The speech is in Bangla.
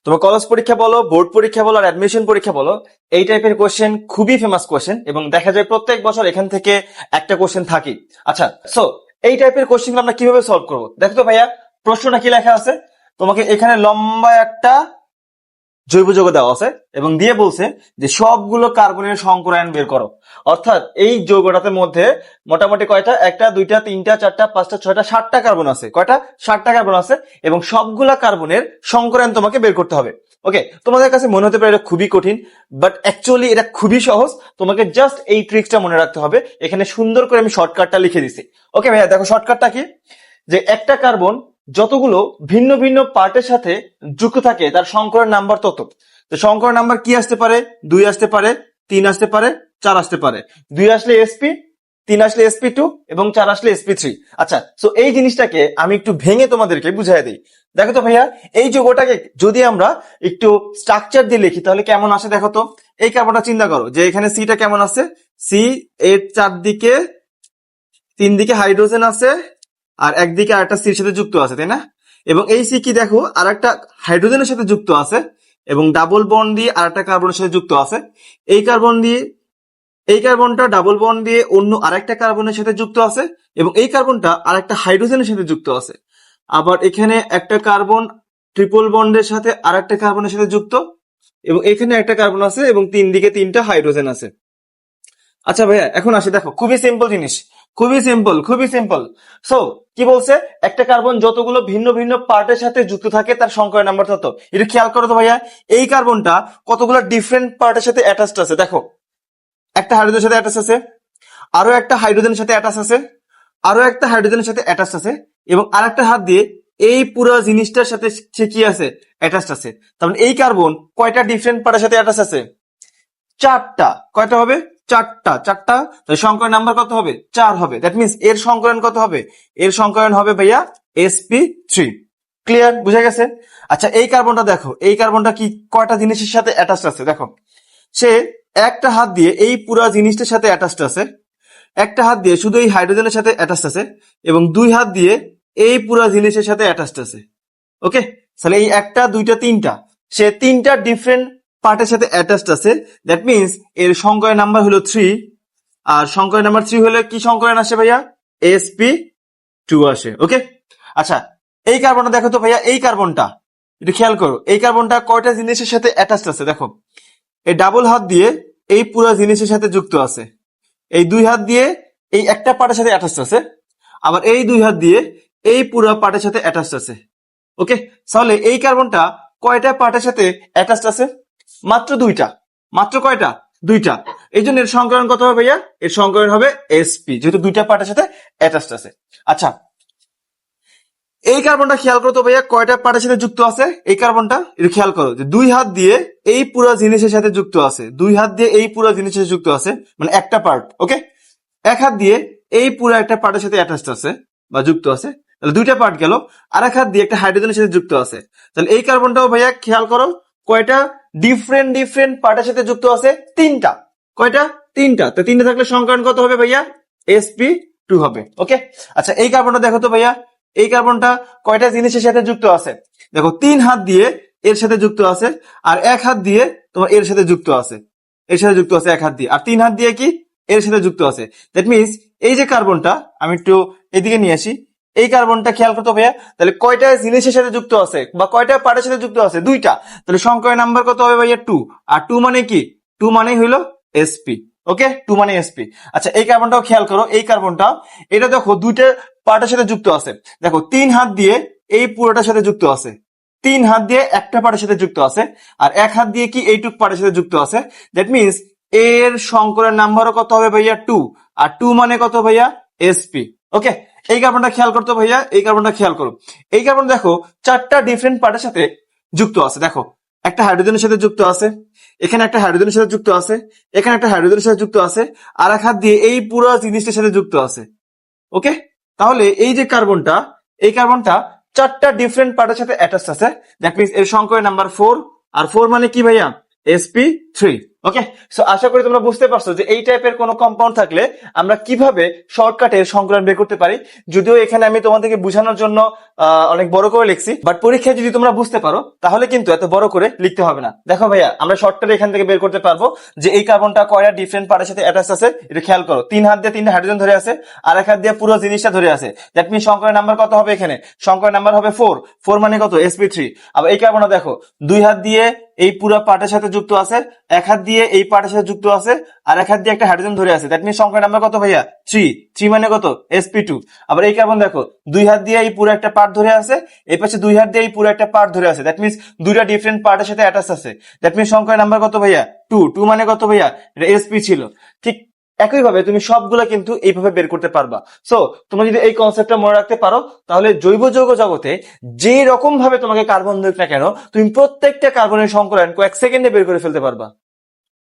তোমার কলেজ পরীক্ষা বলো, বোর্ড পরীক্ষা বলো, আর অ্যাডমিশন পরীক্ষা বলো, এই টাইপের কোশ্চেন খুবই ফেমাস কোশ্চেন এবং দেখা যায় প্রত্যেক বছর এখান থেকে একটা কোশ্চেন থাকে। আচ্ছা, সো এই টাইপের কোশ্চেন আমরা কিভাবে সলভ করবো? দেখো তো ভাইয়া, প্রশ্নটা কি লেখা আছে। তোমাকে এখানে লম্বা একটা জৈব যৌগ দেওয়া আছে এবং দিয়ে বলছে যে সবগুলো কার্বনের সংকরায়ন বের করো। অর্থাৎ এই যৌগটার মধ্যে মোটামুটি কয়টা, একটা, দুইটা, তিনটা, চারটা, পাঁচটা, ছয়টা, 7টা কার্বন আছে। কয়টা? 7টা কার্বন আছে এবং সবগুলা কার্বনের সংকরায়ন তোমাকে বের করতে হবে। ওকে, তোমাদের কাছে মনে হতে পারে এটা খুবই কঠিন, বাট অ্যাকচুয়ালি এটা খুবই সহজ। তোমাকে জাস্ট এই ট্রিক্সটা মনে রাখতে হবে। এখানে সুন্দর করে আমি শর্টকাটটা লিখে দিছি। ওকে ভাইয়া, দেখো শর্টকাটটা কি, যে একটা কার্বন যতগুলো ভিন্ন ভিন্ন পার্টের সাথে যুক্ত থাকে তার সংকরণ নাম্বার তত। তো সংকরণ নাম্বার কি আসতে পারে? 2 আসতে পারে, 3 আসতে পারে, 4 আসতে পারে। 2 আসলে sp, 3 আসলে sp2 এবং 4 আসলে sp3। আচ্ছা, সো এই জিনিসটাকে আমি একটু ভেঙে তোমাদেরকে বুঝাই দিই। দেখো তো ভাইয়া, এই যৌগটাকে যদি আমরা একটু স্ট্রাকচার দিয়ে লিখি তাহলে কেমন আসে দেখো তো। এই কার্বনটা চিন্তা করো যে এখানে সিটা কেমন আছে। সি এর চারদিকে 3 দিকে হাইড্রোজেন আছে আর একদিকে আরেকটা সির সাথে যুক্ত আছে, তাই না? এবং এই সি কি দেখো, আর একটা হাইড্রোজেনের সাথে যুক্ত আছে এবং ডাবল বন্ড দিয়ে আর একটা কার্বনের সাথে যুক্ত আছে। এই কার্বন দিয়ে এই কার্বনটা ডাবল বন্ড দিয়ে অন্য আরেকটা কার্বনের সাথে যুক্ত আছে এবং এই কার্বনটা আরেকটা হাইড্রোজেনের সাথে যুক্ত আছে। আবার এখানে একটা কার্বন ট্রিপল বন্ডের সাথে আরেকটা কার্বনের সাথে যুক্ত এবং এখানে একটা কার্বন আছে এবং 3 দিকে 3টা হাইড্রোজেন আছে। আচ্ছা ভাইয়া, এখন আসি, দেখো খুবই সিম্পল জিনিস, খুবই সিম্পল, খুবই সিম্পল। সো কি বলছে, একটা কার্বন যতগুলো ভিন্ন ভিন্ন পার্টের সাথে যুক্ত থাকে তার সংকর নাম্বার তত। এটা খেয়াল করো তো ভাইয়া, এই কার্বনটা কতগুলো ডিফারেন্ট পার্টের সাথে অ্যাটাচড আছে। দেখো, একটা হাইড্রোজেনের সাথে অ্যাটাচ আছে, আরো একটা হাইড্রোজেনের সাথে অ্যাটাচ আছে, আরো একটা হাইড্রোজেনের সাথে অ্যাটাচ আছে এবং আরেকটা হাত দিয়ে এই পুরো জিনিসটার সাথে সে কি আছে, অ্যাটাচ আছে। তার মানে এই কার্বন কয়টা ডিফারেন্ট পার্টের সাথে অ্যাটাচ আছে? 4টা। কয়টা হবে? 4টা। 4টা, সংকরণ নাম্বার কত হবে? 4 হবে। দ্যাট মিন্স এর সংকরণ কত হবে? এর সংকরণ হবে ভাইয়া sp3। ক্লিয়ার? বুঝা গেছে? আচ্ছা, এই কার্বনটা দেখো, এই কার্বনটা কি কয়টা জিনিসের সাথে অ্যাটাচড আছে দেখো। সে একটা হাত দিয়ে এই পুরো জিনিসটার সাথে অ্যাটাচড আছে, একটা হাত দিয়ে শুধু এই হাইড্রোজেনের সাথে অ্যাটাচড আছে এবং 2 হাত দিয়ে এই পুরো জিনিসের সাথে অ্যাটাচড আছে। ওকে, তাহলে এই একটা, দুইটা, 3টা, সে 3টা ডিফারেন্ট পার্টের সাথে অ্যাটাচড আছে। দ্যাট মিন্স এর সংকরণ নাম্বার হলো 3। আর সংকরণ নাম্বার 3 হলে কি সংকরণ আসে ভাইয়া? sp2 আসে। ওকে, আচ্ছা, এই কার্বনটা দেখো তো ভাইয়া, এই কার্বনটা একটু খেয়াল করো, এই কার্বনটা কয়টা জিনিসের সাথে অ্যাটাচড আছে দেখো। এই ডাবল হাত দিয়ে এই পুরো জিনিসের সাথে যুক্ত আছে, এই 2 হাত দিয়ে এই একটা পার্টের সাথে অ্যাটাচড আছে, আবার এই 2 হাত দিয়ে এই পুরো পার্টের সাথে অ্যাটাচড আছে। ওকে, তাহলে এই কার্বনটা কয়টা পার্টের সাথে অ্যাটাচড আছে? মাত্র 2টা। মাত্র কয়টা? 2টা। এই জন্য এর সংকরণ কত হবে ভাইয়া? এর সংকরণ হবে sp, যেহেতু 2টা পার্টের সাথে অ্যাটাচড আছে। আচ্ছা, এই কার্বনটা খেয়াল করো তো ভাইয়া, কয়টা পার্টের সাথে যুক্ত আছে? এই কার্বনটা একটু খেয়াল করো যে 2 হাত দিয়ে এই পুরো জিনিসের সাথে যুক্ত আছে, 2 হাত দিয়ে এই পুরো জিনিসের সাথে যুক্ত আছে, মানে একটা পার্ট। ওকে, এক হাত দিয়ে এই পুরো একটা পার্টের সাথে অ্যাটাচড আছে বা যুক্ত আছে, তাহলে 2টা পার্ট গেল। আর এক হাত দিয়ে একটা হাইড্রোজেনের সাথে যুক্ত আছে। তাহলে এই কার্বনটাও ভাইয়া খেয়াল করো কয়টা ডিফারেন্ট ডিফারেন্ট পার্টের সাথে যুক্ত আছে? 3টা। কয়টা? 3টা। তো 3টা থাকলে সংকরণ কত হবে ভাইয়া? sp2 হবে। ওকে, আচ্ছা, এই কার্বনটা দেখো তো ভাইয়া, এই কার্বনটা কয়টা জিনিসের সাথে যুক্ত আছে? দেখো, 3 হাত দিয়ে এর সাথে যুক্ত আছে আর এক হাত দিয়ে তোমার এর সাথে যুক্ত আছে, এর সাথে যুক্ত আছে এক হাত দিয়ে, আর 3 হাত দিয়ে কি এর সাথে যুক্ত আছে। দ্যাট মিনস এই যে কার্বনটা, আমি একটু এদিকে নিয়ে আসি, এই কার্বনটা খেয়াল করতে ভাইয়া, তাহলে কয়টা জিনিসের সাথে যুক্ত আছে বা কয়টা পার্টের সাথে যুক্ত আছে? 2টা। তাহলে সংকরণ নাম্বার কত হবে ভাইয়া? 2। আর 2 মানে কি? 2 মানে হইলো sp। ওকে, 2 মানে sp। আচ্ছা, এই কার্বনটাও খেয়াল করো, এই কার্বনটা এটা দেখো 2টা পার্টের সাথে যুক্ত আছে। দেখো, 3 হাত দিয়ে এই পুরোটার সাথে যুক্ত আছে, 3 হাত দিয়ে একটা পার্টের সাথে যুক্ত আছে, আর এক হাত দিয়ে কি এইটুক পার্টের সাথে যুক্ত আছে। দ্যাট মিনস এর সংকরণ নাম্বারও কত হবে ভাইয়া? 2। আর 2 মানে কত ভাইয়া? sp। ওকে, এই কার্বনটা খেয়াল করতো ভাইয়া, এই কার্বনটা খেয়াল করো, এই কার্বন দেখো 4টা ডিফারেন্ট পার্টের সাথে যুক্ত আছে। দেখো, একটা হাইড্রোজেনের সাথে যুক্ত আছে, এখানে একটা হাইড্রোজেনের সাথে যুক্ত আছে, এখানে একটা হাইড্রোজেনের সাথে যুক্ত আছে, আর এক হাত দিয়ে এই পুরো জিনিসটার সাথে যুক্ত আছে। ওকে, তাহলে এই যে কার্বনটা, এই কার্বনটা 4টা ডিফারেন্ট পার্টের সাথে অ্যাটাচড আছে। দ্যাট মিন্স এর সংকরণ নাম্বার 4। আর 4 মানে কি ভাইয়া? sp three. ওকে, সো আশা করি তোমরা বুঝতে পারছো যে এই টাইপের কোনো কম্পাউন্ড থাকলে আমরা কিভাবে শর্টকাটে সংকলন বের করতে পারি। যদিও এখানে আমি তোমাদেরকে বোঝানোর জন্য অনেক বড় করে লিখছি, বাট পরীক্ষায় যদি তোমরা বুঝতে পারো তাহলে কিন্তু এত বড় করে লিখতে হবে না। দেখো ভাইয়া, আমরা শর্টকাটে এখান থেকে বের করতে পারবো যে এই কার্বনটা কয়টা ডিফারেন্ট পার্টের সাথে অ্যাটাচ আছে। এটা খেয়াল করো, 3 হাত দিয়ে 3টা হাইড্রোজেন ধরে আছে, আর 1 হাত দিয়ে পুরো জিনিসটা ধরে আছে। দ্যাট মিন সংকরের নাম্বার কত হবে এখানে? সংকরের নাম্বার হবে 4। 4 মানে কত? sp3। আবার এই কার্বনটা দেখো, 2 হাত দিয়ে এই পুরো পার্টের সাথে যুক্ত আছে, 1 হাত দিয়ে এই পার্টের সাথে যুক্ত আছে, আর 1 হাত দিয়ে একটা হাইড্রোজেন ধরে আছে। দ্যাট মিন সংকরের নাম্বার কত ভাইয়া? 3। 3 মানে কত? sp2। আবার এই কার্বন দেখো, 2 হাত দিয়ে এই পুরো একটা পার্ট ধরে আছে, এই পাশে 2 হাত দিয়ে এই পুরো একটা পার্ট ধরে আছে। দ্যাট মিনস দুইটা ডিফারেন্ট পার্টের সাথে অ্যাটাচ আছে। দ্যাট মিনস সংকরের নাম্বার কত ভাইয়া? 2। 2 মানে কত ভাইয়া? এটা sp ছিল। ঠিক একইভাবে তুমি সবগুলা কিন্তু এইভাবে বের করতে পারবা। সো তোমরা যদি এই কনসেপ্টটা মনে রাখতে পারো, তাহলে জৈব যৌগ জগতে যে রকম ভাবে তোমাকে কার্বন দিক না কেন, তুমি প্রত্যেকটা কার্বনের সংকলন কয়েক সেকেন্ডে বের করে ফেলতে পারবা।